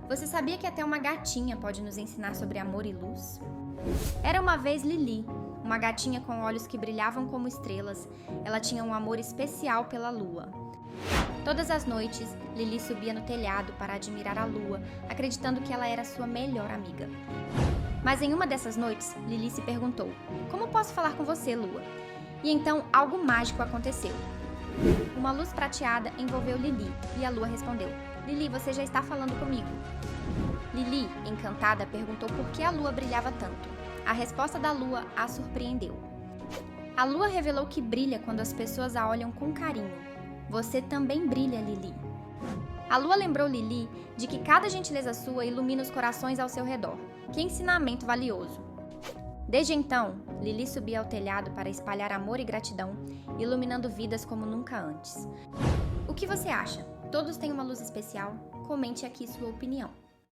Você sabia que até uma gatinha pode nos ensinar sobre amor e luz? Era uma vez Lili, uma gatinha com olhos que brilhavam como estrelas. Ela tinha um amor especial pela lua. Todas as noites, Lili subia no telhado para admirar a lua, acreditando que ela era sua melhor amiga. Mas em uma dessas noites, Lili se perguntou: como posso falar com você, lua? E então algo mágico aconteceu. Uma luz prateada envolveu Lili e a lua respondeu: Lili, você já está falando comigo. Lili, encantada, perguntou por que a lua brilhava tanto. A resposta da lua a surpreendeu. A lua revelou que brilha quando as pessoas a olham com carinho. Você também brilha, Lili. A lua lembrou Lili de que cada gentileza sua ilumina os corações ao seu redor. Que ensinamento valioso! Desde então, Lili subia ao telhado para espalhar amor e gratidão, iluminando vidas como nunca antes. O que você acha? Todos têm uma luz especial? Comente aqui sua opinião.